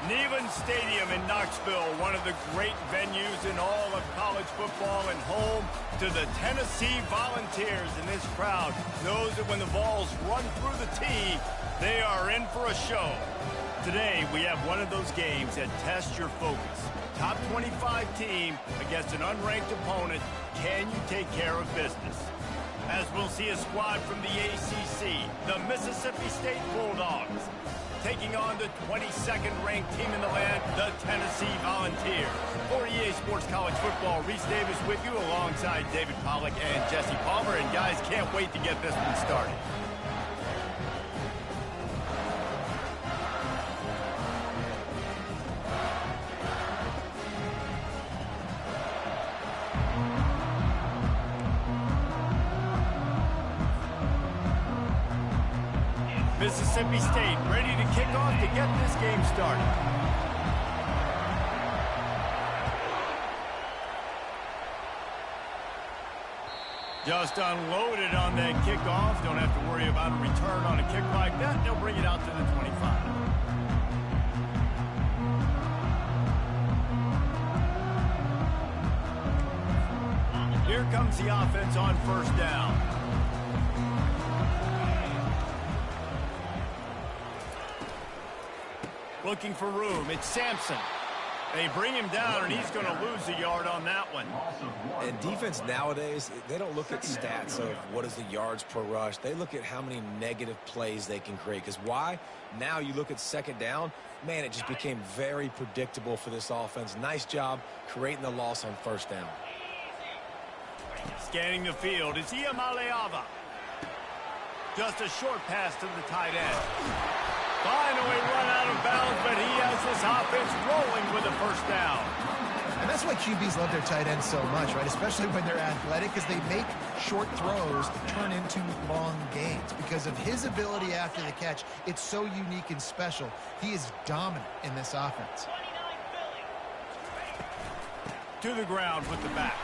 Neyland Stadium in Knoxville, one of the great venues in all of college football and home to the Tennessee Volunteers. And this crowd knows that when the Vols run through the tee, they are in for a show. Today, we have one of those games that tests your focus. Top 25 team against an unranked opponent. Can you take care of business? As we'll see a squad from the ACC, the Mississippi State Bulldogs, taking on the 22nd ranked team in the land, the Tennessee Volunteers. For EA Sports College Football, Reese Davis with you alongside David Pollack and Jesse Palmer. And guys, can't wait to get this one started. Mississippi State ready to kick off to get this game started. Just unloaded on that kickoff. Don't have to worry about a return on a kick like that. They'll bring it out to the 25. Here comes the offense on first down. Looking for room. It's Sampson. They bring him down, and he's going to lose a yard on that one. And defense nowadays, they don't look at stats of what is the yards per rush. They look at how many negative plays they can create. Because why? Now you look at second down, man, it just became very predictable for this offense. Nice job creating the loss on first down. Scanning the field, it's Iamaleava. Just a short pass to the tight end. Finally run out of bounds, but he has this offense rolling with a first down. And that's why QBs love their tight ends so much, right? Especially when they're athletic, because they make short throws turn into long gains. Because of his ability after the catch, it's so unique and special. He is dominant in this offense. To the ground with the back.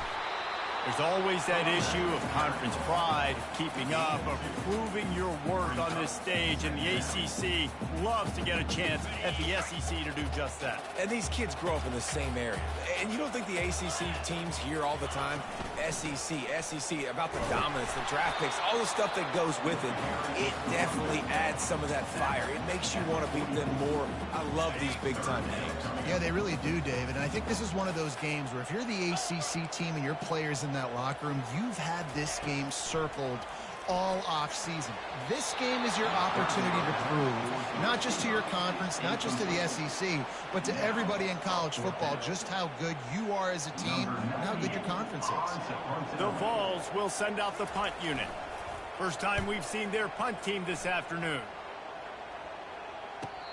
There's always that issue of conference pride, keeping up, of proving your worth on this stage, and the ACC loves to get a chance at the SEC to do just that. And these kids grow up in the same area. And you don't think the ACC teams hear all the time, SEC, about the dominance, the draft picks, all the stuff that goes with it. It definitely adds some of that fire. It makes you want to beat them more. I love these big-time games. Yeah, they really do, David. And I think this is one of those games where if you're the ACC team and your players in that locker room, you've had this game circled all off season. This game is your opportunity to prove, not just to your conference, not just to the SEC, but to everybody in college football, just how good you are as a team and how good your conference is. The Vols will send out the punt unit. First time we've seen their punt team this afternoon.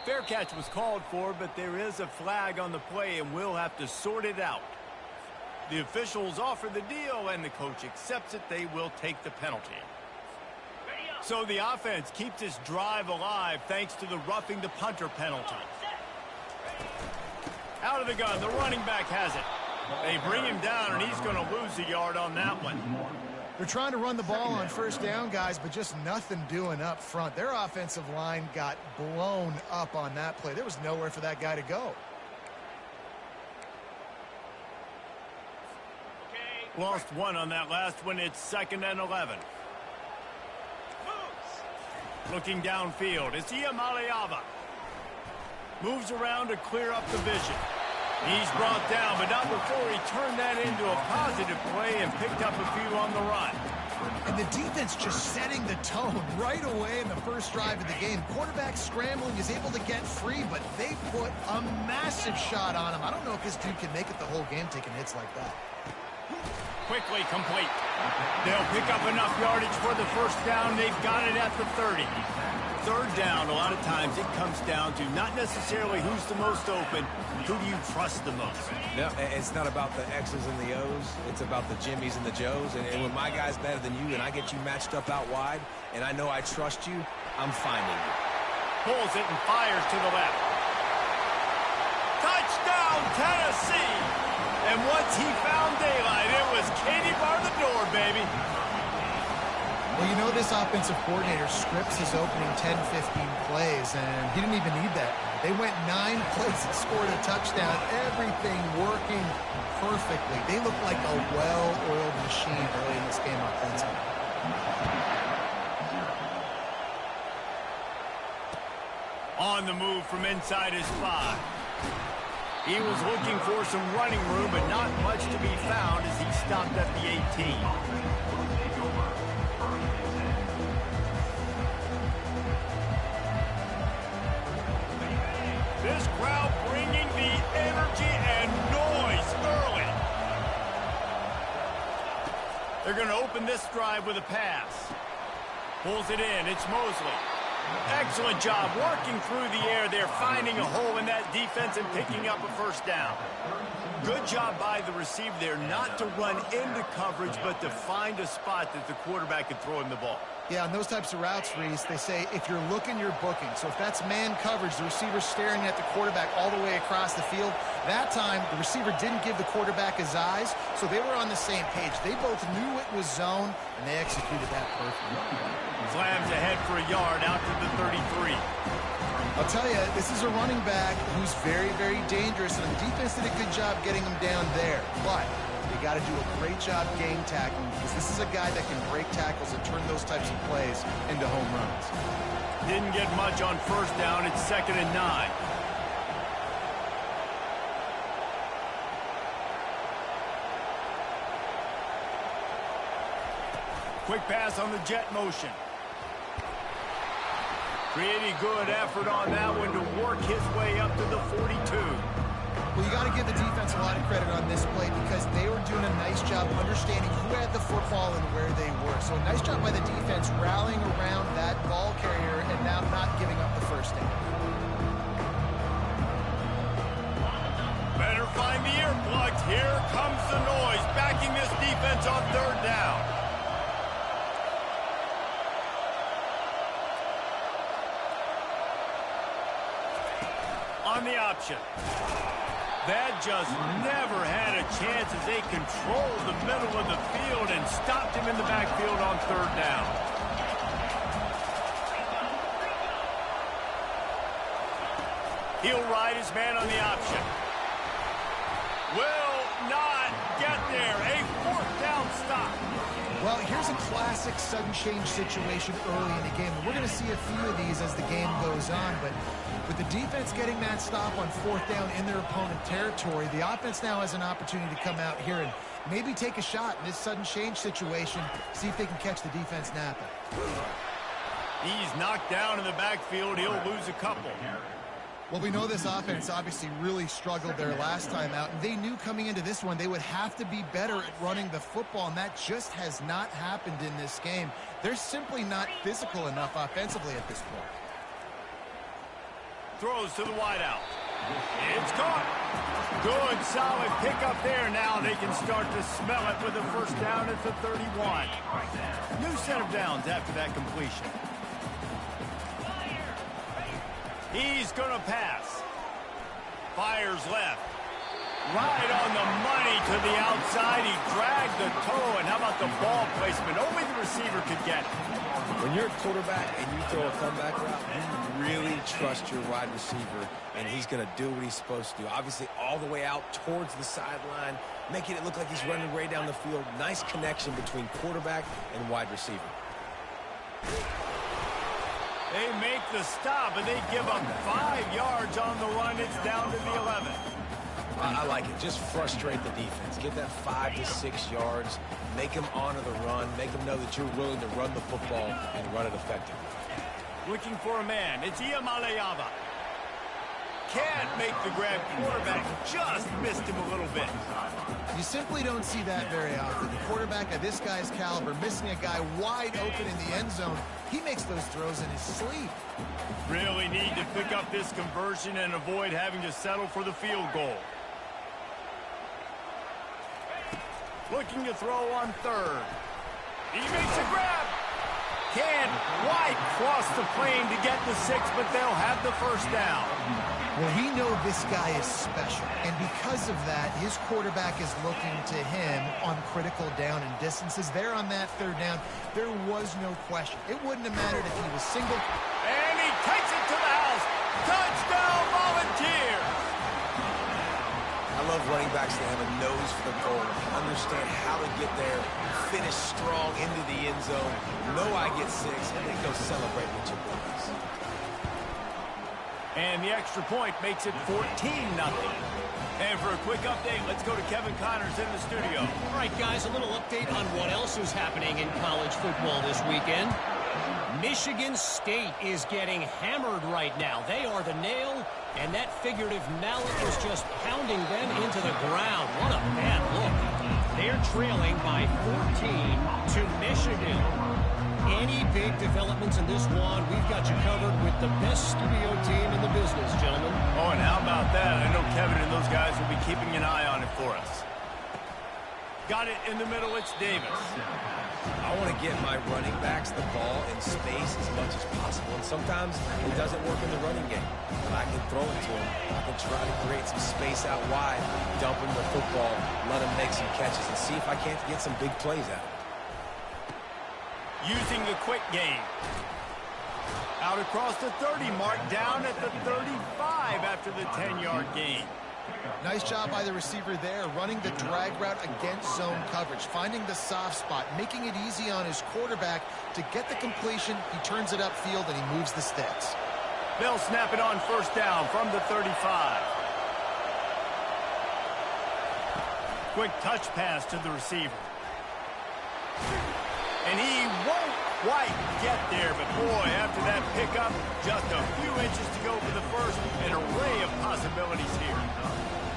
Fair catch was called for, but there is a flag on the play, and we'll have to sort it out. The officials offer the deal, and the coach accepts it. They will take the penalty. So the offense keeps this drive alive thanks to the roughing the punter penalty. Out of the gun, the running back has it. They bring him down, and he's going to lose a yard on that one. They're trying to run the ball on first down, guys, but just nothing doing up front. Their offensive line got blown up on that play. There was nowhere for that guy to go. Lost one on that last one. It's 2nd and 11. Looking downfield, it's Iamaleava. Moves around to clear up the vision. He's brought down, but not before he turned that into a positive play and picked up a few on the run. And the defense just setting the tone right away in the first drive of the game. Quarterback scrambling, is able to get free, but they put a massive shot on him. I don't know if this dude can make it the whole game taking hits like that. Quickly complete. They'll pick up enough yardage for the first down. They've got it at the 30. Third down, a lot of times it comes down to not necessarily who's the most open, who do you trust the most? No, it's not about the X's and the O's. It's about the Jimmies and the Joes. And when my guy's better than you and I get you matched up out wide and I know I trust you, I'm finding you. Pulls it and fires to the left. Touchdown, Tennessee! And once he found daylight, it was Katie bar the door, baby. Well, you know this offensive coordinator scripts his opening 10, 15 plays, and he didn't even need that. They went 9 plays and scored a touchdown, everything working perfectly. They look like a well-oiled machine early in this game offensively. On the move from inside his 5. He was looking for some running room, but not much to be found as he stopped at the 18. This crowd bringing the energy and noise early. They're going to open this drive with a pass. Pulls it in. It's Mosley. Excellent job working through the air there, finding a hole in that defense and picking up a first down. Good job by the receiver there, not to run into coverage, but to find a spot that the quarterback could throw him the ball. Yeah, on those types of routes, Reese, they say if you're looking, you're booking. So if that's man coverage, the receiver's staring at the quarterback all the way across the field. That time, the receiver didn't give the quarterback his eyes, so they were on the same page. They both knew it was zone, and they executed that perfectly. Slams ahead for a yard out to the 33. I'll tell you, this is a running back who's very, very dangerous, and the defense did a good job getting him down there. But you got to do a great job game tackling, because this is a guy that can break tackles and turn those types of plays into home runs. Didn't get much on first down. It's 2nd and 9. Quick pass on the jet motion. Pretty good effort on that one to work his way up to the 42. Well, you got to give the defense a lot of credit on this play because they were doing a nice job understanding who had the football and where they were. So a nice job by the defense rallying around that ball carrier and now not giving up the first down. Better find the earplugs. Here comes the noise, backing this defense on 3rd down. On the option. That just never had a chance as they controlled the middle of the field and stopped him in the backfield on 3rd down. He'll ride his man on the option. Will not get there. A 4th down stop. Well, here's a classic sudden change situation early in the game. We're going to see a few of these as the game goes on, but with the defense getting that stop on 4th down in their opponent territory, the offense now has an opportunity to come out here and maybe take a shot in this sudden change situation, see if they can catch the defense napping. He's knocked down in the backfield. He'll lose a couple. Well, we know this offense obviously really struggled their last time out, and they knew coming into this one they would have to be better at running the football, and that just has not happened in this game. They're simply not physical enough offensively at this point. Throws to the wideout. It's caught. Good, solid pickup there. Now they can start to smell it with a first down at the 31. New set of downs after that completion. He's going to pass. Fires left. Right on the money to the outside. He dragged the toe, and how about the ball placement? Only the receiver could get it. When you're a quarterback and you throw a comeback route, you really trust your wide receiver, and he's going to do what he's supposed to do. Obviously, all the way out towards the sideline, making it look like he's running way down the field. Nice connection between quarterback and wide receiver. They make the stop, and they give up 5 yards on the run. It's down to the 11. I like it. Just frustrate the defense. Get that 5 to 6 yards. Make them honor the run. Make them know that you're willing to run the football and run it effectively. Looking for a man. It's Iamaleava. Can't make the grab. Quarterback just missed him a little bit. You simply don't see that very often. The quarterback of this guy's caliber missing a guy wide open in the end zone. He makes those throws in his sleep. Really need to pick up this conversion and avoid having to settle for the field goal. Looking to throw on 3rd. He makes a grab. Can't quite cross the plane to get the 6, but they'll have the first down. Well, we know this guy is special, and because of that, his quarterback is looking to him on critical down and distances. There on that third down, there was no question. It wouldn't have mattered if he was single. And he takes it to the house. Touchdown, Volunteer! I love running backs that have a nose for the goal, understand how to get there, finish strong into the end zone, know I get 6, and then go celebrate with your boys. And the extra point makes it 14-0. And for a quick update, let's go to Kevin Connors in the studio. All right, guys, a little update on what else is happening in college football this weekend. Michigan State is getting hammered right now. They are the nail, and that figurative mallet is just pounding them into the ground. What a bad look. They're trailing by 14 to Michigan. Any big developments in this one, we've got you covered with the best studio team in the business, gentlemen. Oh, and how about that? I know Kevin and those guys will be keeping an eye on it for us. Got it in the middle. It's Davis. I want to get my running backs the ball in space as much as possible, and sometimes it doesn't work in the running game. But I can throw it to him. I can try to create some space out wide, dump him the football, let him make some catches, and see if I can't get some big plays out of it. Using the quick game. Out across the 30 mark, down at the 35 after the 10-yard gain. Nice job by the receiver there, running the drag route against zone coverage, finding the soft spot, making it easy on his quarterback to get the completion. He turns it upfield, and he moves the sticks. They'll snap it on first down from the 35. Quick touch pass to the receiver. And he won't quite get there, but boy, after that pickup, just a few inches to go for the first. An array of possibilities here.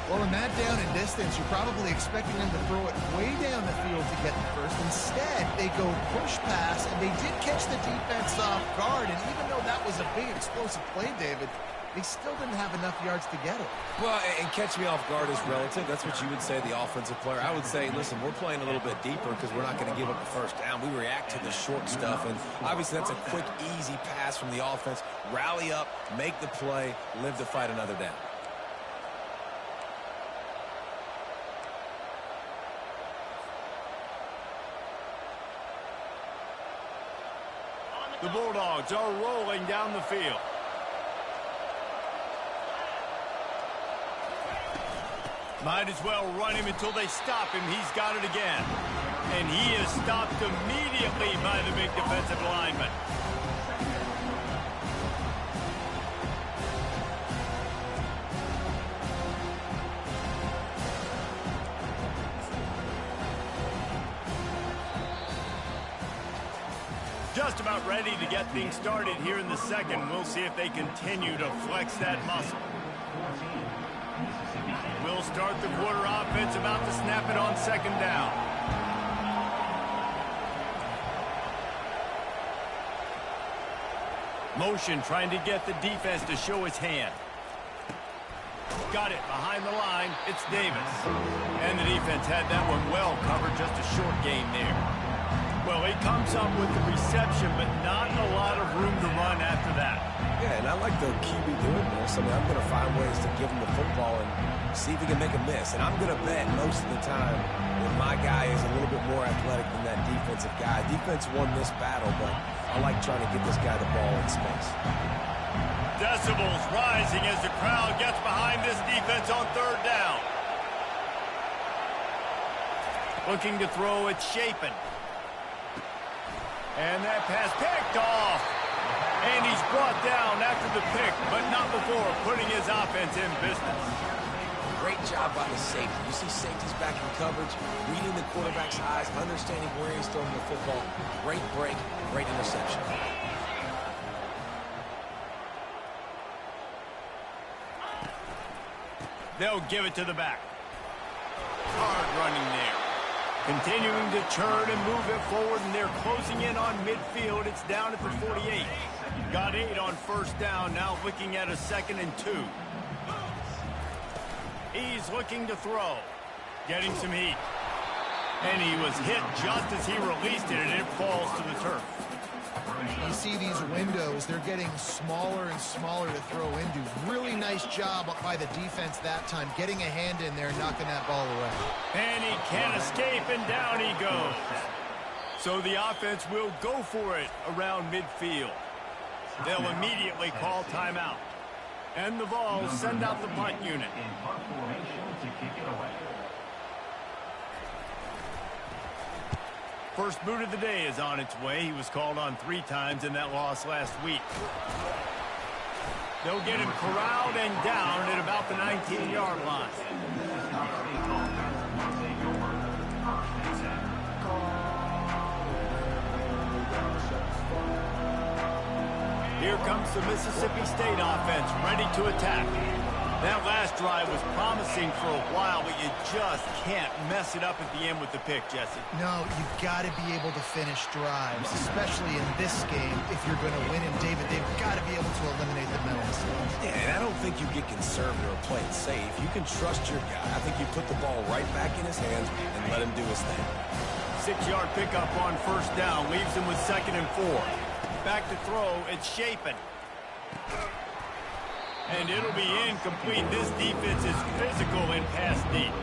Well, in that down and distance, you're probably expecting them to throw it way down the field to get the first. Instead, they go push pass, and they did catch the defense off guard. And even though that was a big explosive play, David, they still didn't have enough yards to get it. Well, and catch me off guard is relative. That's what you would say, the offensive player. I would say, listen, we're playing a little bit deeper because we're not going to give up the first down. We react to the short stuff, and obviously that's a quick, easy pass from the offense. Rally up, make the play, live to fight another down. The Bulldogs are rolling down the field. Might as well run him until they stop him. He's got it again. And he is stopped immediately by the big defensive lineman. Just about ready to get things started here in the second. We'll see if they continue to flex that muscle. We'll start the quarter offense, about to snap it on second down. Motion trying to get the defense to show his hand. Got it behind the line. It's Davis. And the defense had that one well covered, just a short gain there. Well, he comes up with the reception, but not a lot of room to run after that. Yeah, and I like the QB doing this. I mean, I'm going to find ways to give him the football and see if he can make a miss. And I'm going to bet most of the time that my guy is a little bit more athletic than that defensive guy. Defense won this battle, but I like trying to get this guy the ball in space. Decibels rising as the crowd gets behind this defense on third down. Looking to throw, it's Chapin. And that pass picked off. And he's brought down after the pick, but not before putting his offense in business. Great job by the safety. You see safeties back in coverage, reading the quarterback's eyes, understanding where he's throwing the football. Great break, great interception. They'll give it to the back. Hard running there. Continuing to churn and move it forward, and they're closing in on midfield. It's down at the 48. Got 8 on first down, now looking at a 2nd and 2. He's looking to throw. Getting some heat. And he was hit just as he released it, and it falls to the turf. You see these windows, they're getting smaller and smaller to throw into. Really nice job by the defense that time, getting a hand in there and knocking that ball away. And he can't escape, and down he goes. So the offense will go for it around midfield. They'll immediately call timeout. And the Vols send out the punt unit. First boot of the day is on its way. He was called on 3 times in that loss last week. They'll get him corralled and down at about the 19-yard line. Here comes the Mississippi State offense, ready to attack. That last drive was promising for a while, but you just can't mess it up at the end with the pick, Jesse. No, you've got to be able to finish drives, especially in this game. If you're going to win, and David, they've got to be able to eliminate the mental mistakes. Yeah, and I don't think you get conservative or play it safe. You can trust your guy. I think you put the ball right back in his hands and let him do his thing. 6-yard pickup on first down, leaves him with 2nd and 4. Back to throw, it's Shapen. And it'll be incomplete. This defense is physical in pass deep.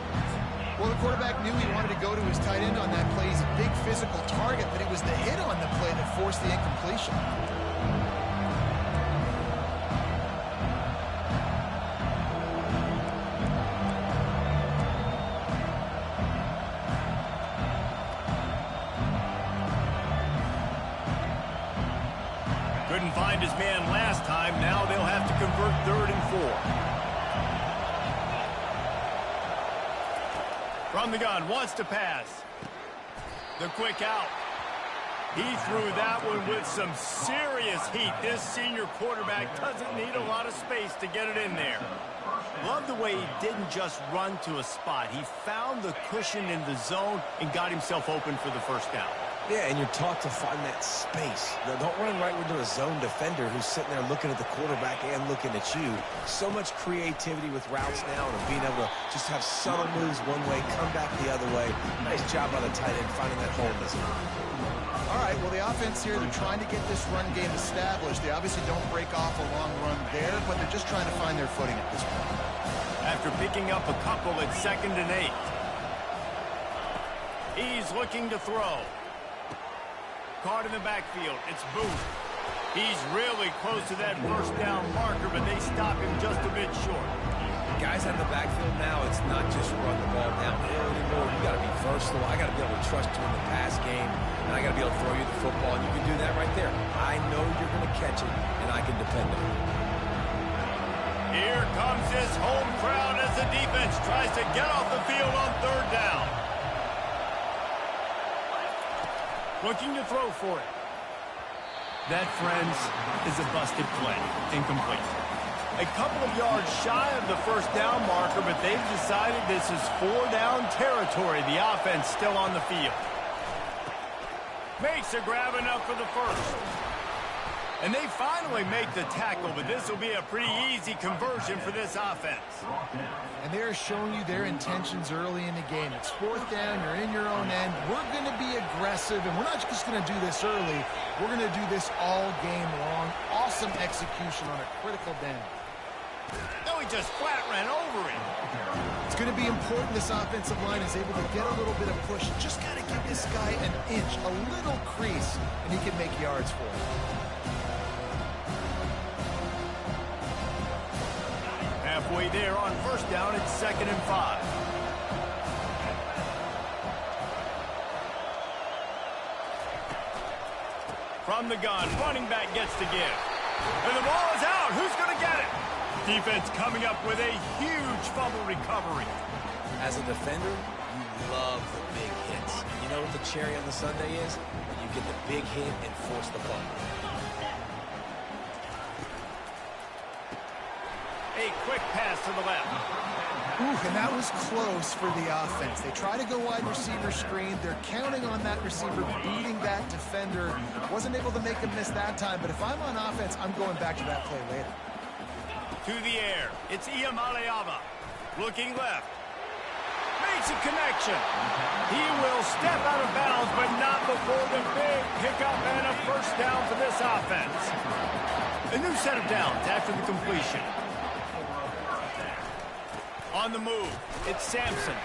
Well, the quarterback knew he wanted to go to his tight end on that play. He's a big physical target, but it was the hit on the play that forced the incompletion. Couldn't find his man last time. Now they'll have to convert 3rd and 4. From the gun, wants to pass. The quick out. He threw that one with some serious heat. This senior quarterback doesn't need a lot of space to get it in there. Love the way he didn't just run to a spot. He found the cushion in the zone and got himself open for the first down. Yeah, and you're taught to find that space. Now, don't run right into a zone defender who's sitting there looking at the quarterback and looking at you. So much creativity with routes now and being able to just have subtle moves one way, come back the other way. Nice job by the tight end finding that hole in the zone. All right, well, the offense here, they're trying to get this run game established. They obviously don't break off a long run there, but they're just trying to find their footing at this point. After picking up a couple at 2nd and 8. He's looking to throw. Caught in the backfield. It's Booth. He's really close to that first down marker, but they stop him just a bit short. Guys in the backfield now, it's not just run the ball downhill anymore. You got to be versatile. I got to be able to trust you in the pass game, and I got to be able to throw you the football, and you can do that right there. I know you're going to catch it, and I can depend on it. Here comes his home crowd as the defense tries to get off the field on 3rd down. Looking to throw for it. That, friends, is a busted play. Incomplete. A couple of yards shy of the first down marker, but they've decided this is 4-down territory. The offense still on the field. Makes a grab enough for the first. And they finally make the tackle, but this will be a pretty easy conversion for this offense. And they're showing you their intentions early in the game. It's 4th down, you're in your own end. We're going to be aggressive, and we're not just going to do this early. We're going to do this all game long. Awesome execution on a critical down. No, he just flat ran over him. It's going to be important this offensive line is able to get a little bit of push. Just got to give this guy an inch, a little crease, and he can make yards for it. Halfway there on first down, it's 2nd and 5. From the gun, running back gets to give. And the ball is out. Who's going to get it? Defense coming up with a huge fumble recovery. As a defender, you love the big hits. You know what the cherry on the sundae is? You get the big hit and force the fumble. A quick pass to the left. Ooh, and that was close for the offense. They try to go wide receiver screen. They're counting on that receiver beating that defender. Wasn't able to make him miss that time, but if I'm on offense, I'm going back to that play later. To the air. It's Iamaleava. Looking left. makes a connection. He will step out of bounds, but not before the big pickup and a first down for this offense. A new set of downs after the completion. On the move, it's Sampson.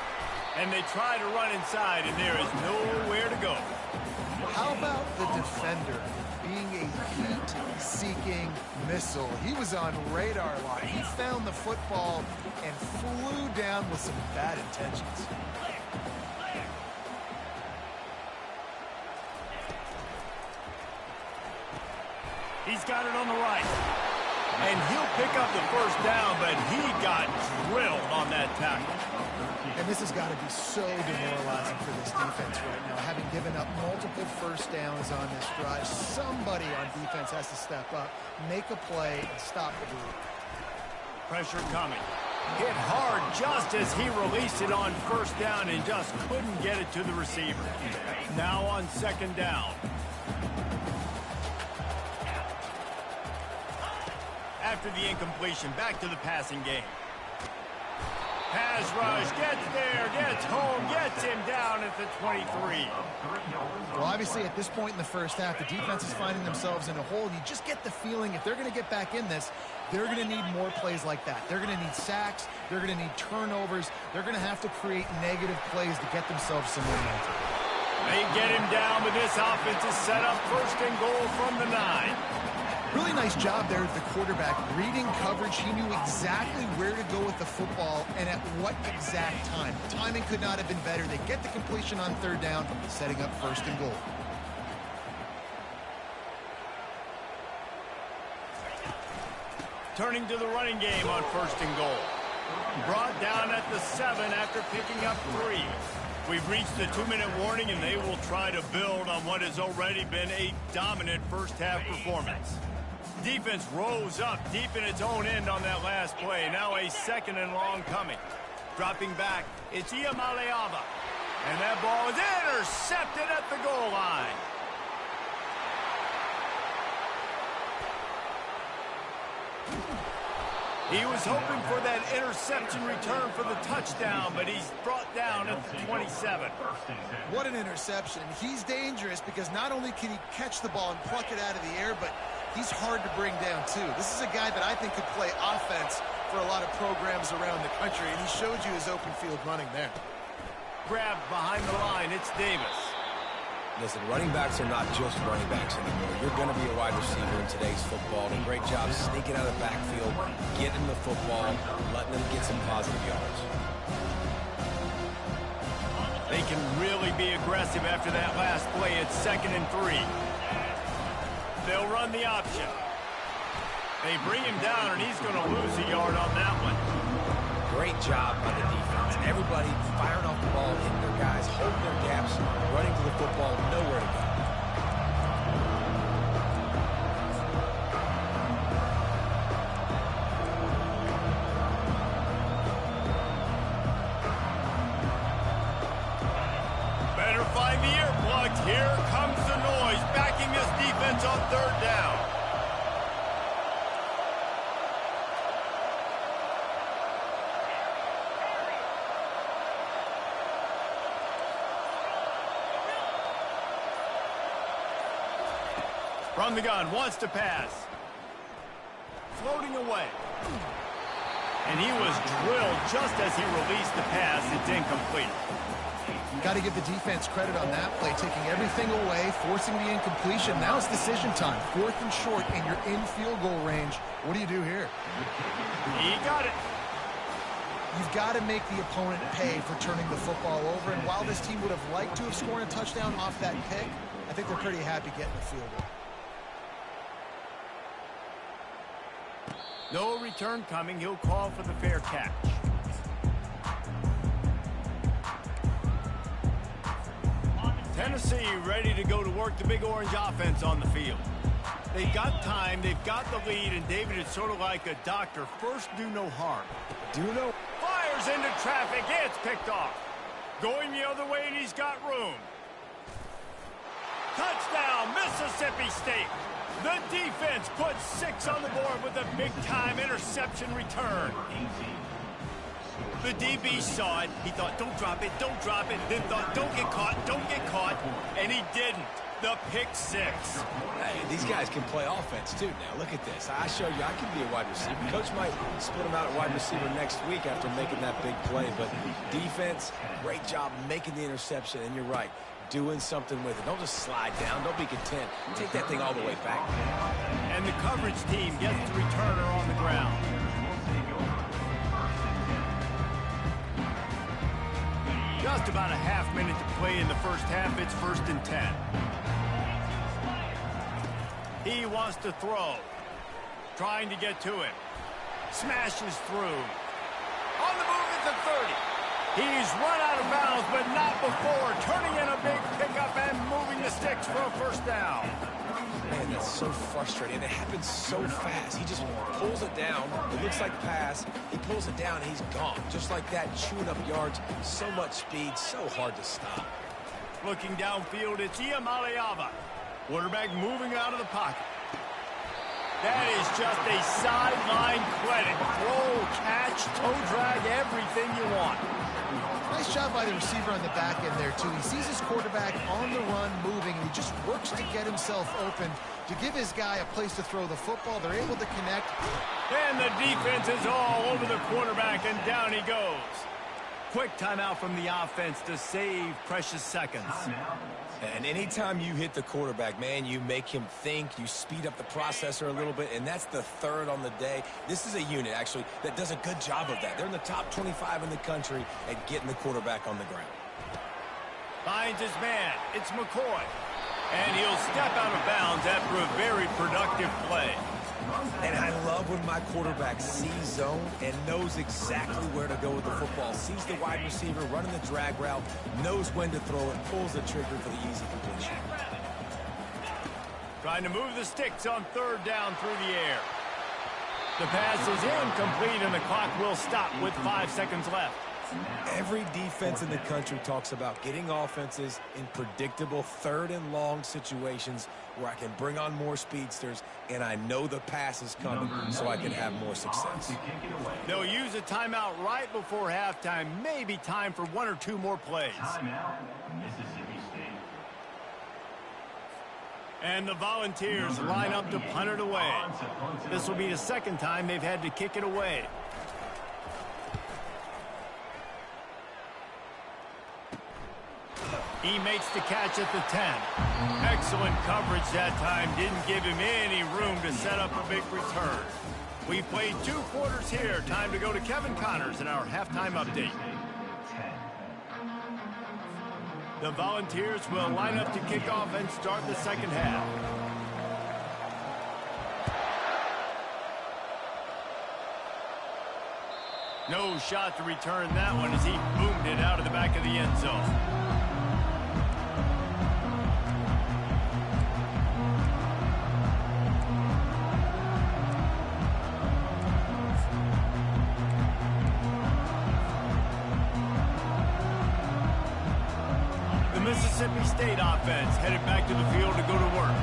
And they try to run inside, and there is nowhere to go. How about the defender being a heat-seeking missile? He was on radar lock. He found the football and flew down with some bad intentions. He's got it on the right. And he'll pick up the first down, but he got drilled on that tackle. And this has got to be so demoralizing for this defense right now. Having given up multiple first downs on this drive, somebody on defense has to step up, make a play, and stop the bleed. Pressure coming. Hit hard just as he released it on first down and just couldn't get it to the receiver. Now on second down. After the incompletion, back to the passing game. Pass rush, gets there, gets home, gets him down at the 23. Well, obviously, at this point in the first half, the defense is finding themselves in a hole. You just get the feeling if they're going to get back in this, they're going to need more plays like that. They're going to need sacks. They're going to need turnovers. They're going to have to create negative plays to get themselves some momentum. They get him down, but this offense is set up first and goal from the 9. Really nice job there at the quarterback. Reading coverage, he knew exactly where to go with the football and at what exact time. Timing could not have been better. They get the completion on third down, setting up first and goal. Turning to the running game on first and goal. Brought down at the 7 after picking up 3. We've reached the 2-minute warning, and they will try to build on what has already been a dominant first-half performance. Defense rose up deep in its own end on that last play. Now a second and long coming. Dropping back, it's Iamaleava. And that ball is intercepted at the goal line. He was hoping for that interception return for the touchdown, but he's brought down at the 27. What an interception. He's dangerous because not only can he catch the ball and pluck it out of the air, but he's hard to bring down, too. This is a guy that I think could play offense for a lot of programs around the country, and he showed you his open field running there. Grabbed behind the line, it's Davis. Listen, running backs are not just running backs anymore. You're going to be a wide receiver in today's football. And great job sneaking out of the backfield, getting the football, letting them get some positive yards. They can really be aggressive after that last play. It's 2nd and 3. They'll run the option. They bring him down, and he's going to lose a yard on that one. Great job by the defense. Everybody firing off the ball, hitting their guys, holding their gaps, running to the football, nowhere to go. Better find the earplugs. Here comes the noise, backing this defense on third down. From the gun, wants to pass. Floating away. And he was drilled just as he released the pass. It's incomplete. Got to give the defense credit on that play, taking everything away, forcing the incompletion. Now it's decision time. 4th and short, and you're in field goal range. What do you do here? He got it. You've got to make the opponent pay for turning the football over. And while this team would have liked to have scored a touchdown off that pick, I think they're pretty happy getting the field goal. No return coming. He'll call for the fair catch. Tennessee ready to go to work the Big Orange offense on the field. They've got time. They've got the lead. And David, it's sort of like a doctor. First, do no harm. Do no. Fires into traffic. It's picked off. Going the other way, and he's got room. Touchdown, Mississippi State. The defense puts 6 on the board with a big-time interception return. The DB saw it. He thought, don't drop it, don't drop it. Then thought, don't get caught, don't get caught. And he didn't. The pick six. Hey, these guys can play offense, too, now. Look at this. I show you I can be a wide receiver. Coach might split him out at wide receiver next week after making that big play. But defense, great job making the interception. And you're right, doing something with it. Don't just slide down. Don't be content. Take that thing all the way back. And the coverage team gets the returner on the ground. Just about a half minute to play in the first half. It's 1st and 10. He wants to throw. Trying to get to him. Smashes through. On the move at the 30. He's run out of bounds, but not before. Turning in a big pickup and moving the sticks for a first down. Man, that's so frustrating. It happens so fast. He just pulls it down. It looks like pass. He pulls it down, and he's gone. Just like that, chewing up yards. So much speed, so hard to stop. Looking downfield, it's Iamaleava. Quarterback moving out of the pocket. That is just a sideline credit. Throw, catch, toe drag, everything you want. Nice job by the receiver on the back end there, too. He sees his quarterback on the run moving, and he just works to get himself open to give his guy a place to throw the football. They're able to connect. And the defense is all over the quarterback, and down he goes. Quick timeout from the offense to save precious seconds. And anytime you hit the quarterback, man, you make him think, you speed up the processor a little bit, and that's the third on the day. This is a unit, actually, that does a good job of that. They're in the top 25 in the country at getting the quarterback on the ground. Finds his man. It's McCoy. And he'll step out of bounds after a very productive play. And I love when my quarterback sees zone and knows exactly where to go with the football. Sees the wide receiver running the drag route, knows when to throw it, pulls the trigger for the easy completion. Trying to move the sticks on 3rd down through the air. The pass is incomplete, and the clock will stop with 5 seconds left. Every defense in the country talks about getting offenses in predictable 3rd and long situations where I can bring on more speedsters and I know the pass is coming so I can have more success. They'll use a timeout right before halftime. Maybe time for 1 or 2 more plays. Timeout, Mississippi State. And the Volunteers line up to punt it away. This will be the 2nd time they've had to kick it away. He makes the catch at the 10. Excellent coverage that time. Didn't give him any room to set up a big return. We played 2 quarters here. Time to go to Kevin Connors in our halftime update. The Volunteers will line up to kick off and start the 2nd half. No shot to return that one as he boomed it out of the back of the end zone. Mississippi State offense headed back to the field to go to work.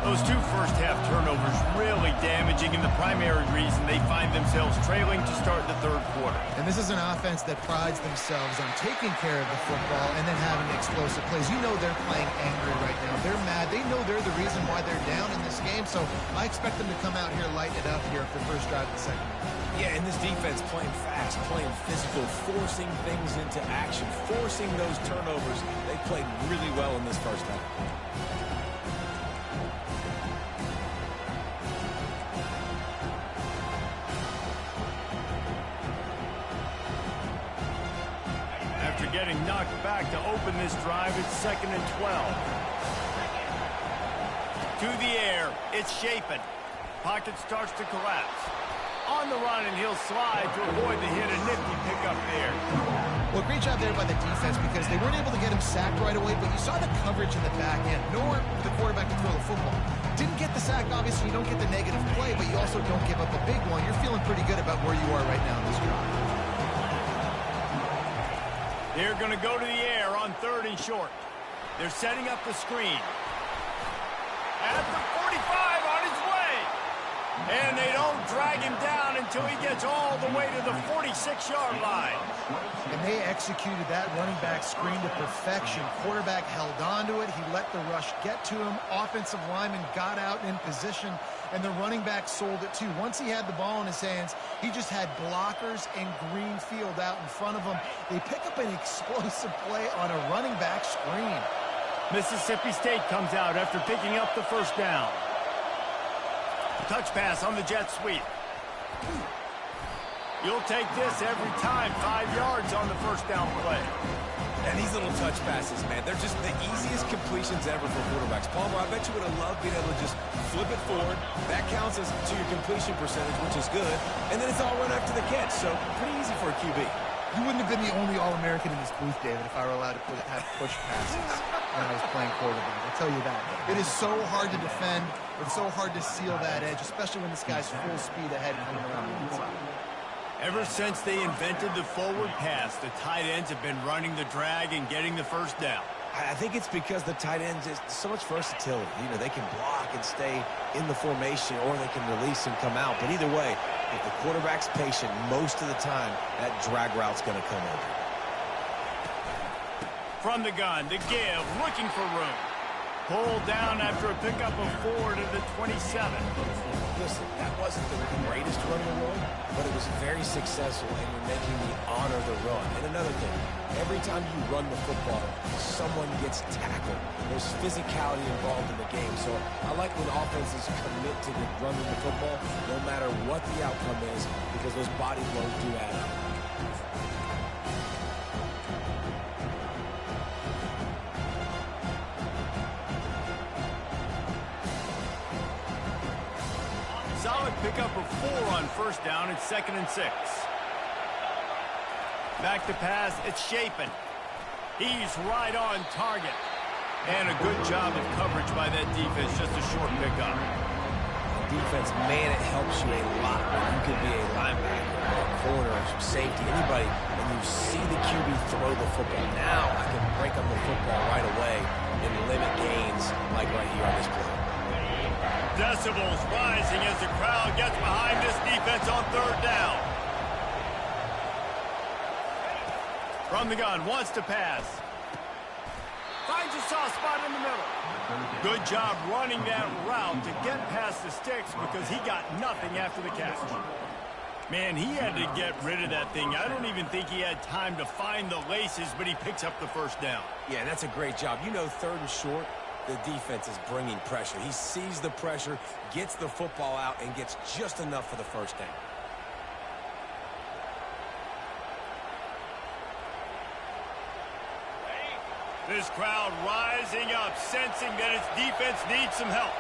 Those 2 first-half turnovers really damaging, and the primary reason they find themselves trailing to start the 3rd quarter. And this is an offense that prides themselves on taking care of the football and then having explosive plays. You know they're playing angry right now. They're mad. They know they're the reason why they're down in this game, so I expect them to come out here, lighten it up here for first drive of the 2nd. Yeah, and this defense playing fast, playing physical, forcing things into action, forcing those turnovers. They played really well in this first half. After getting knocked back to open this drive, it's 2nd and 12. To the air, it's Shapen. Pocket starts to collapse. On the run, and he'll slide to avoid the hit. A nifty pickup there. Well, great job there by the defense because they weren't able to get him sacked right away, but you saw the coverage in the back end. Nowhere for the quarterback to throw the football. Didn't get the sack, obviously. You don't get the negative play, but you also don't give up a big one. You're feeling pretty good about where you are right now in this drive. They're going to go to the air on 3rd and short. They're setting up the screen. At the 45, on his way. And they don't drag him down until he gets all the way to the 46-yard line. And they executed that running back screen to perfection. Quarterback held on to it. He let the rush get to him. Offensive lineman got out in position, and the running back sold it too. Once he had the ball in his hands, he just had blockers and green field out in front of him. They pick up an explosive play on a running back screen. Mississippi State comes out after picking up the first down. Touch pass on the jet sweep. You'll take this every time. 5 yards on the first down play. And these little touch passes, man, they're just the easiest completions ever for quarterbacks. Palmer, I bet you would have loved being able to just flip it forward. That counts as to your completion percentage, which is good. And then it's all run after the catch, so pretty easy for a QB. You wouldn't have been the only All-American in this booth, David, if I were allowed to have push passes when I was playing quarterback. I'll tell you that. It is so hard to defend. It's so hard to seal that edge, especially when this guy's full speed ahead coming around the inside. Ever since they invented the forward pass, the tight ends have been running the drag and getting the first down. I think it's because the tight ends is so much versatility. You know, they can block and stay in the formation, or they can release and come out. But either way, if the quarterback's patient, most of the time, that drag route's going to come over. From the gun, the give, looking for room. Pulled down after a pickup of 4 to the 27. Listen, that wasn't the greatest run in the world, but it was very successful, and you're making me honor the run. And another thing, every time you run the football, someone gets tackled. There's physicality involved in the game. So I like when offenses commit to running the football, no matter what the outcome is, because those body blows do add up. Solid pickup of 4 on first down. It's 2nd and 6. Back to pass. It's Chapin. He's right on target. And a good job of coverage by that defense. Just a short pickup. Defense, man, it helps you a lot when you can be a linebacker or a corner or some safety, anybody, and you see the QB throw the football. Now I can break up the football right away and limit gains like right here on this play. Decibels rising as the crowd gets behind this defense on 3rd down. From the gun, wants to pass. Finds a soft spot in the middle. Good job running that route to get past the sticks because he got nothing after the catch. Man, he had to get rid of that thing. I don't even think he had time to find the laces, but he picks up the first down. Yeah, that's a great job. You know, 3rd and short, the defense is bringing pressure. He sees the pressure, gets the football out, and gets just enough for the first down. This crowd rising up, sensing that its defense needs some help.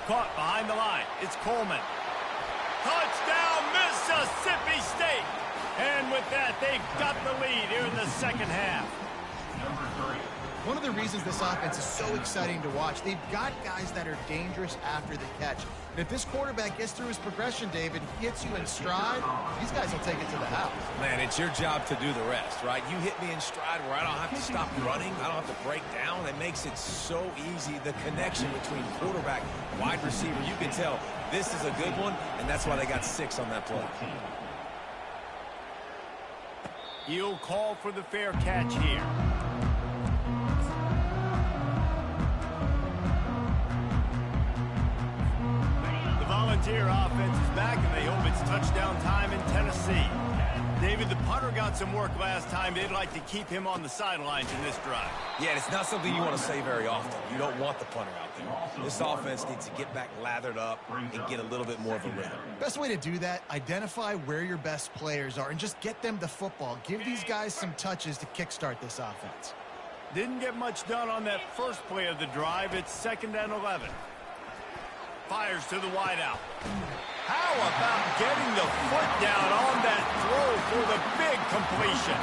Caught behind the line. It's Coleman. Touchdown, Mississippi State. And with that, they've got the lead here in the 2nd half. One of the reasons this offense is so exciting to watch, they've got guys that are dangerous after the catch. And if this quarterback gets through his progression, David, gets you in stride, these guys will take it to the house. Man, it's your job to do the rest, right? You hit me in stride where I don't have to stop running. I don't have to break down. It makes it so easy. The connection between quarterback, wide receiver, you can tell this is a good one, and that's why they got 6 on that play. He'll call for the fair catch here. The Volunteer offense is back, and they hope it's touchdown time in Tennessee. David, the punter got some work last time. They'd like to keep him on the sidelines in this drive. Yeah, it's not something you want to say very often. You don't want the punter out there. This offense needs to get back lathered up and get a little bit more of a rhythm. Best way to do that, identify where your best players are and just get them the football. Give these guys some touches to kickstart this offense. Didn't get much done on that first play of the drive. It's 2nd and 11. Fires to the wideout. How about getting the foot down on that throw for the big completion?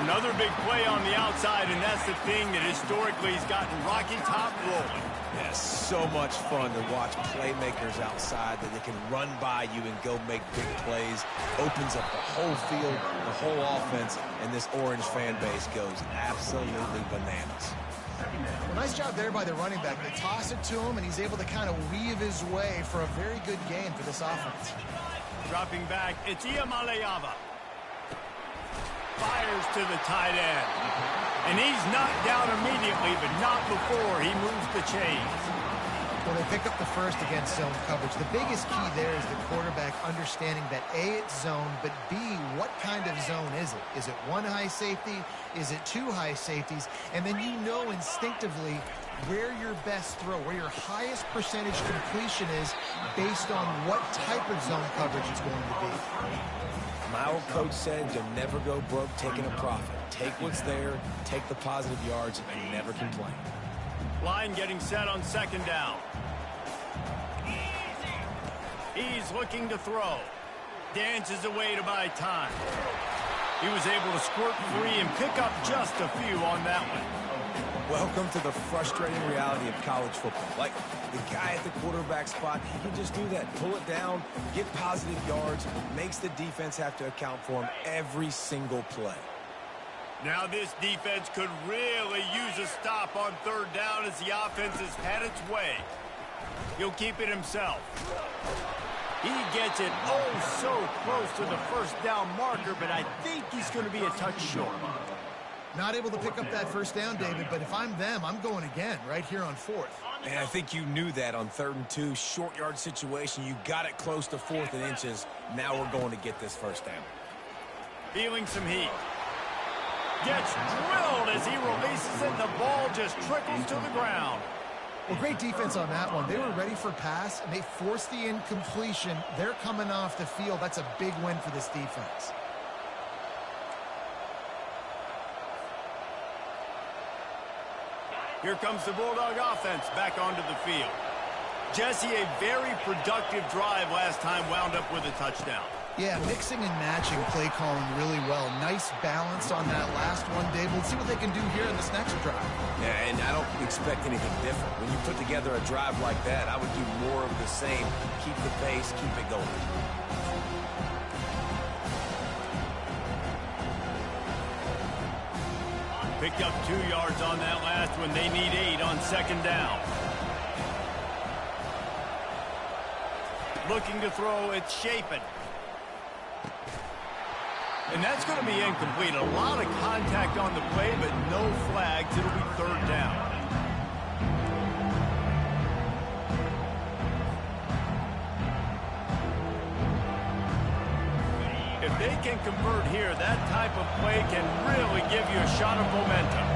Another big play on the outside, and that's the thing that historically has gotten Rocky Top rolling. Yeah, so much fun to watch playmakers outside that they can run by you and go make big plays. Opens up the whole field, the whole offense, and this Orange fan base goes absolutely bananas. Well, nice job there by the running back. They toss it to him, and he's able to kind of weave his way for a very good gain for this offense. Dropping back, it's Iamaleava. Fires to the tight end. And he's knocked down immediately, but not before he moves the chains. Well, they pick up the first against zone coverage. The biggest key there is the quarterback understanding that A, it's zone, but B, what kind of zone is it? Is it one high safety? Is it two high safeties? And then you know instinctively where your best throw, where your highest percentage completion is based on what type of zone coverage it's going to be. My old coach said you'll never go broke taking a profit. Take what's there, take the positive yards, and never complain. Line getting set on second down. He's looking to throw. Dances away to buy time. He was able to squirt free and pick up just a few on that one. Welcome to the frustrating reality of college football. Like, the guy at the quarterback spot, he can just do that. Pull it down, get positive yards, makes the defense have to account for him every single play. Now this defense could really use a stop on third down as the offense has had its way. He'll keep it himself. He gets it oh so close to the first down marker, but I think he's going to be a touch short. Not able to pick up that first down, David, but if I'm them, I'm going again right here on fourth. And I think you knew that on 3rd and 2, short yard situation. You got it close to 4th and inches. Now we're going to get this first down. Feeling some heat. Gets drilled as he releases it. The ball just trickles to the ground. Well, great defense on that one. They were ready for pass, and they forced the incompletion. They're coming off the field. That's a big win for this defense. Here comes the Bulldog offense back onto the field. Jesse, a very productive drive last time, wound up with a touchdown. Yeah, mixing and matching play calling really well. Nice balance on that last one, Dave. Let's see what they can do here in this next drive. Yeah, and I don't expect anything different. When you put together a drive like that, I would do more of the same. Keep the pace, keep it going. Picked up 2 yards on that last one. They need 8 on second down. Looking to throw, it's Chapin. And that's going to be incomplete. A lot of contact on the play, but no flags. It'll be third down. If they can convert here, that type of play can really give you a shot of momentum.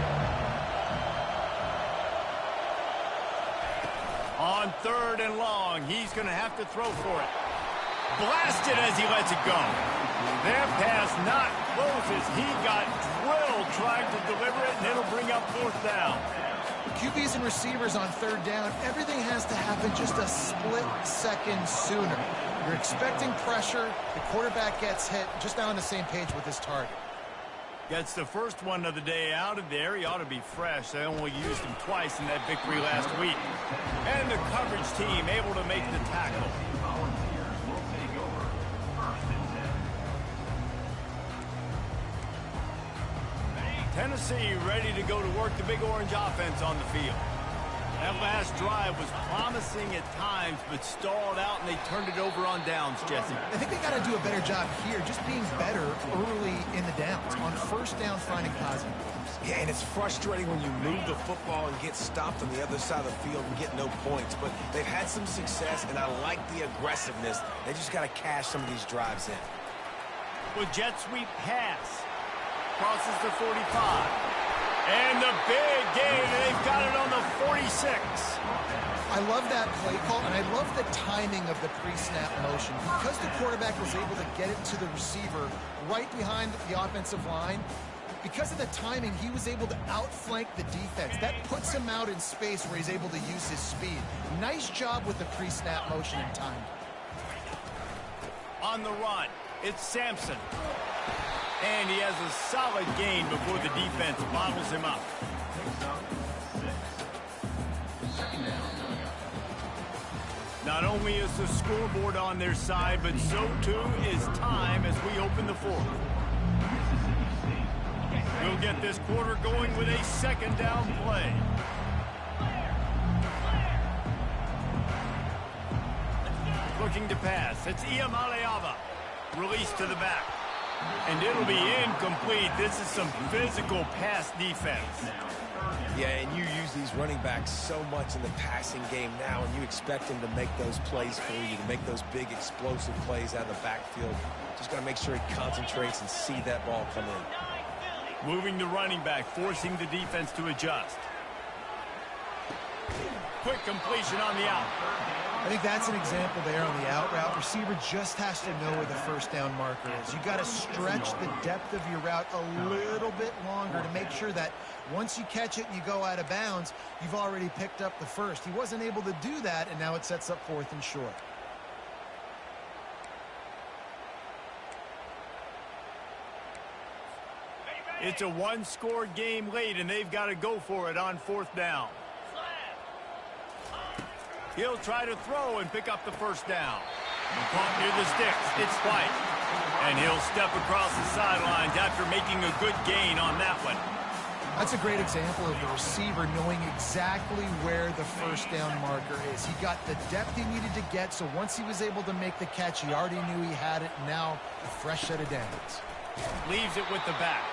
On 3rd and long, he's going to have to throw for it. Blasted as he lets it go. That pass not close as he got drilled trying to deliver it, and it'll bring up 4th down. QBs and receivers on 3rd down, everything has to happen just a split second sooner. You're expecting pressure, the quarterback gets hit, just now on the same page with his target. Gets the first one of the day out of there. He ought to be fresh. They only used him twice in that victory last week. And the coverage team able to make the tackle. Volunteers will take over 1st and 10. Tennessee ready to go to work the Big Orange offense on the field. That last drive was promising at times, but stalled out, and they turned it over on downs, Jesse. I think they got to do a better job here, just being better early in the downs. On 1st down, finding positive. Yeah, and it's frustrating when you move the football and get stopped on the other side of the field and get no points. But they've had some success, and I like the aggressiveness. They just got to cash some of these drives in. With jet sweep pass. Crosses the 45. And the big gain, and they've got it on the 46. I love that play call, and I love the timing of the pre-snap motion. Because the quarterback was able to get it to the receiver right behind the offensive line, because of the timing, he was able to outflank the defense. That puts him out in space where he's able to use his speed. Nice job with the pre-snap motion and timing. On the run, it's Sampson. And he has a solid gain before the defense bottles him up. Not only is the scoreboard on their side, but so too is time as we open the 4th. We'll He'll get this quarter going with a second down play. Looking to pass. It's Iamaleava. Release to the back. And it'll be incomplete. This is some physical pass defense. Yeah, and you use these running backs so much in the passing game now, and you expect them to make those plays for you, to make those big explosive plays out of the backfield. Just got to make sure he concentrates and see that ball come in. Moving the running back, forcing the defense to adjust. Quick completion on the out. I think that's an example there on the out route. Receiver just has to know where the first down marker is. You got to stretch the depth of your route a little bit longer to make sure that once you catch it and you go out of bounds, you've already picked up the first. He wasn't able to do that, and now it sets up 4th and short. It's a one-score game late, and they've got to go for it on 4th down. He'll try to throw and pick up the first down. Caught near the sticks. It's White. And he'll step across the sidelines after making a good gain on that one. That's a great example of the receiver knowing exactly where the first down marker is. He got the depth he needed to get, so once he was able to make the catch, he already knew he had it. Now, a fresh set of downs. Leaves it with the back.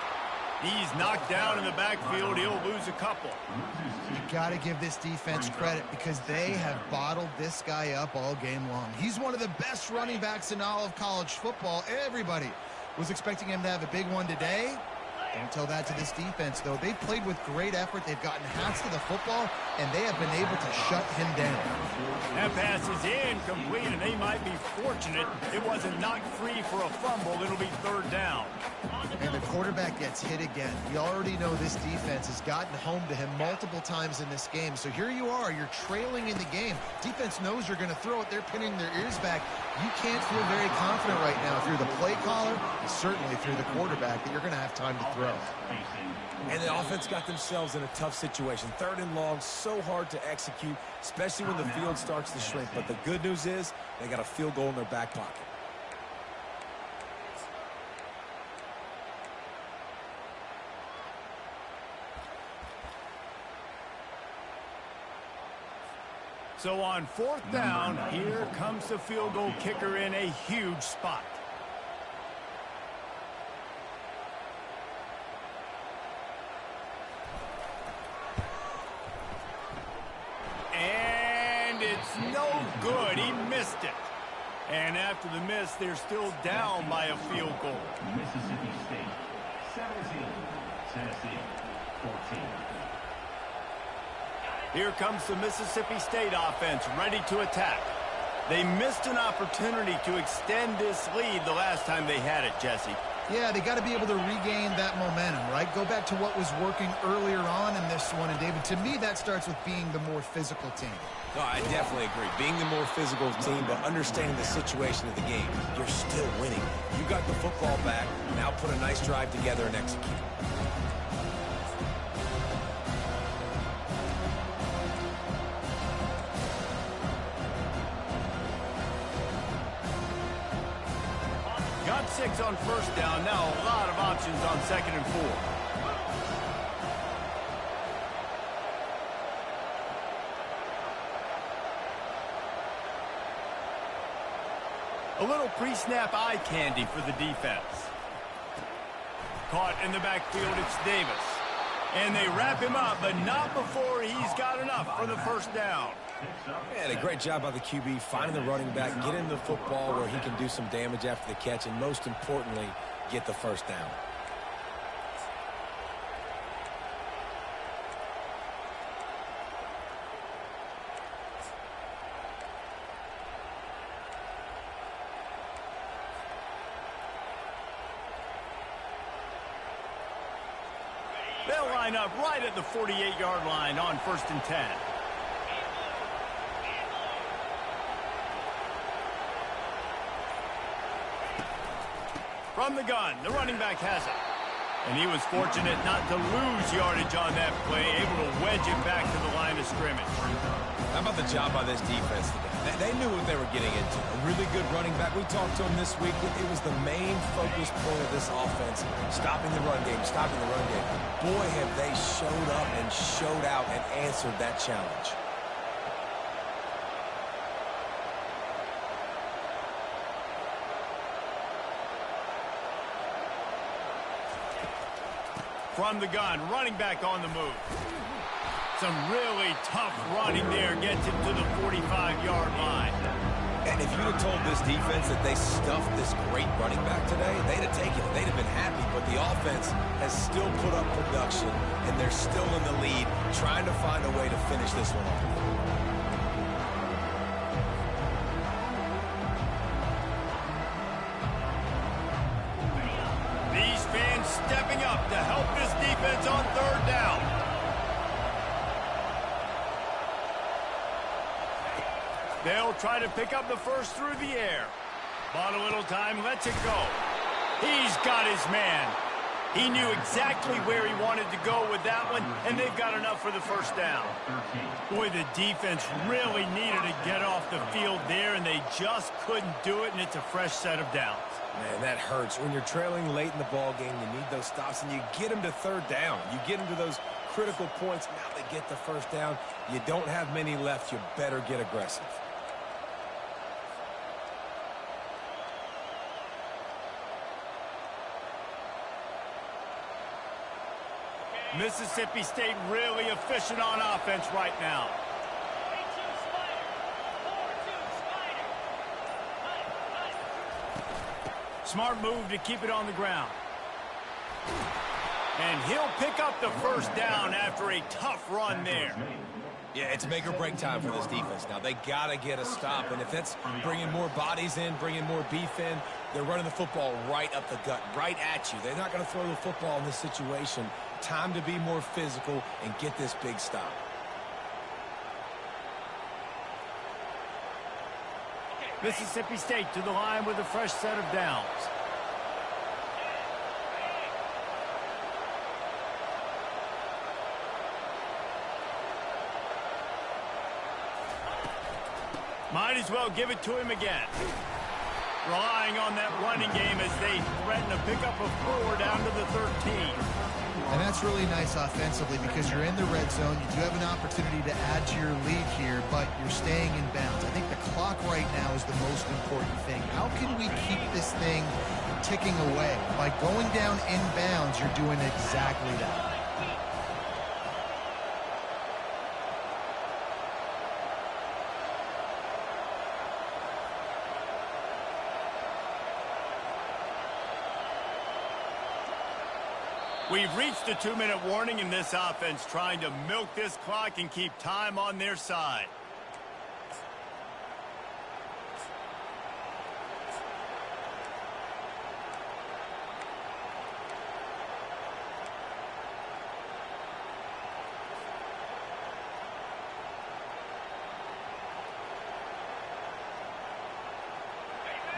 He's knocked down in the backfield. He'll lose a couple. You got to give this defense credit because they have bottled this guy up all game long. He's one of the best running backs in all of college football. Everybody was expecting him to have a big one today. Don't tell that to this defense, though. They've played with great effort. They've gotten hats to the football, and they have been able to shut him down. That pass is incomplete, and they might be fortunate it wasn't knocked free for a fumble. It'll be 3rd down. And the quarterback gets hit again. You already know this defense has gotten home to him multiple times in this game. So here you are. You're trailing in the game. Defense knows you're going to throw it. They're pinning their ears back. You can't feel very confident right now if you're the play caller, and certainly if you're the quarterback, that you're going to have time to throw. And the offense got themselves in a tough situation. 3rd and long, so hard to execute, especially when the field starts to shrink. But the good news is they got a field goal in their back pocket. So on 4th down, here comes the field goal kicker in a huge spot. And it's no good. He missed it. And after the miss, they're still down by a field goal. Mississippi State 17, Tennessee 14. Here comes the Mississippi State offense ready to attack. They missed an opportunity to extend this lead the last time they had it, Jesse. Yeah, they got to be able to regain that momentum, right? Go back to what was working earlier on in this one. And, David, to me, that starts with being the more physical team. No, I definitely agree. Being the more physical team, but understanding the situation of the game. You're still winning. You got the football back. Now put a nice drive together and execute. Got 6 on 1st down. Now a lot of options on 2nd and 4. A little pre-snap eye candy for the defense. Caught in the backfield, it's Davis. And they wrap him up, but not before he's got enough for the 1st down. And a great job by the QB, finding the running back, getting the football where he can do some damage after the catch, and most importantly, get the 1st down. They'll line up right at the 48-yard line on 1st and 10. From the gun, the running back has it. And he was fortunate not to lose yardage on that play, able to wedge it back to the line of scrimmage. How about the job by this defense today? They knew what they were getting into. A really good running back. We talked to him this week. It was the main focus point of this offense, stopping the run game, stopping the run game. Boy, have they showed up and showed out and answered that challenge. From the gun, running back on the move. Some really tough running there gets him to the 45-yard line. And if you'd have told this defense that they stuffed this great running back today, they'd have taken it. They'd have been happy. But the offense has still put up production, and they're still in the lead, trying to find a way to finish this one off. Stepping up to help this defense on third down. They'll try to pick up the first through the air. Bought a little time, lets it go. He's got his man. He knew exactly where he wanted to go with that one, and they've got enough for the first down. Boy, the defense really needed to get off the field there, and they just couldn't do it, and it's a fresh set of downs. Man, that hurts. When you're trailing late in the ball game, you need those stops, and you get them to third down. You get them to those critical points. Now they get the first down. You don't have many left. You better get aggressive. Mississippi State really efficient on offense right now. Smart move to keep it on the ground. And he'll pick up the first down after a tough run there. Yeah, it's make or break time for this defense now. They got to get a stop, and if that's bringing more bodies in, bringing more beef in, they're running the football right up the gut, right at you. They're not going to throw the football in this situation. Time to be more physical and get this big stop. Mississippi State to the line with a fresh set of downs. Might as well give it to him again. Relying on that running game as they threaten to pick up a 4 down to the 13. And that's really nice offensively because you're in the red zone. You do have an opportunity to add to your lead here, but you're staying in bounds. I think the clock right now is the most important thing. How can we keep this thing ticking away? By going down in bounds, you're doing exactly that. We've reached a 2-minute warning in this offense, trying to milk this clock and keep time on their side.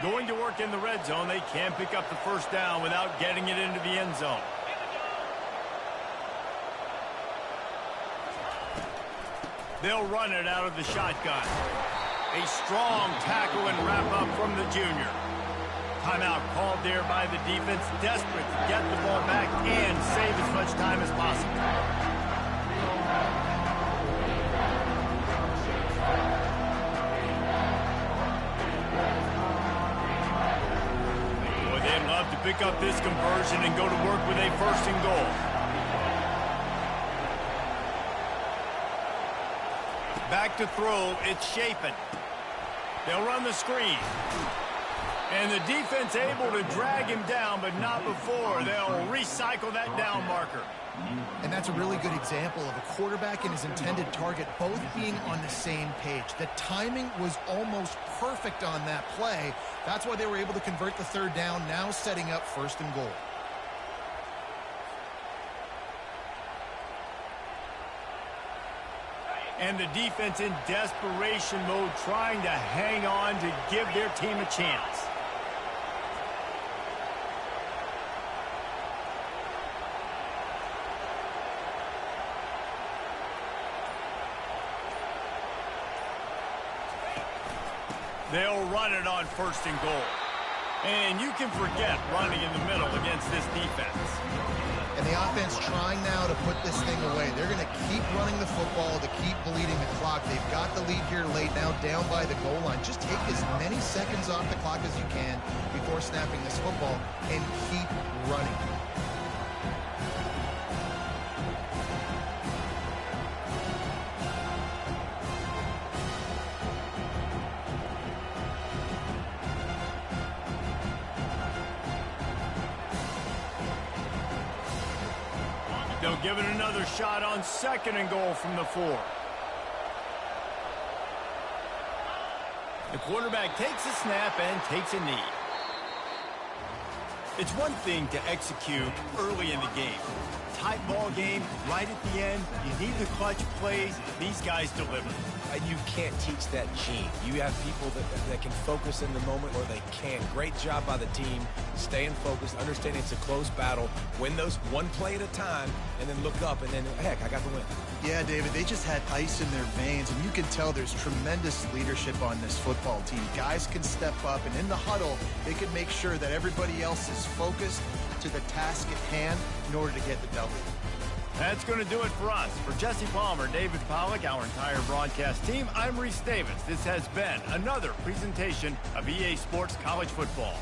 Going to work in the red zone, they can't pick up the first down without getting it into the end zone. They'll run it out of the shotgun. A strong tackle and wrap-up from the junior. Timeout called there by the defense, desperate to get the ball back and save as much time as possible. Boy, they'd love to pick up this conversion and go to work with a first and goal. Back to throw, it's Chapin. They'll run the screen. And the defense able to drag him down, but not before. They'll recycle that down marker. And that's a really good example of a quarterback and his intended target both being on the same page. The timing was almost perfect on that play. That's why they were able to convert the third down, now setting up first and goal. And the defense in desperation mode, trying to hang on to give their team a chance. They'll run it on 1st and goal. And you can forget running in the middle against this defense. And the offense trying now to put this thing away. They're going to keep running the football to keep bleeding the clock. They've got the lead here late now down by the goal line. Just take as many seconds off the clock as you can before snapping this football and keep running. They'll give it another shot on 2nd and goal from the 4. The quarterback takes a snap and takes a knee. It's one thing to execute early in the game. Tight ball game, right at the end. You need the clutch plays. These guys deliver. You can't teach that gene. You have people that can focus in the moment or they can't. Great job by the team, staying focused, understanding it's a close battle, win those one play at a time, and then look up, and then, heck, I got the win. Yeah, David, they just had ice in their veins, and you can tell there's tremendous leadership on this football team. Guys can step up, and in the huddle, they can make sure that everybody else is focused to the task at hand in order to get the W. That's going to do it for us. For Jesse Palmer, David Pollack, our entire broadcast team, I'm Reese Davis. This has been another presentation of EA Sports College Football.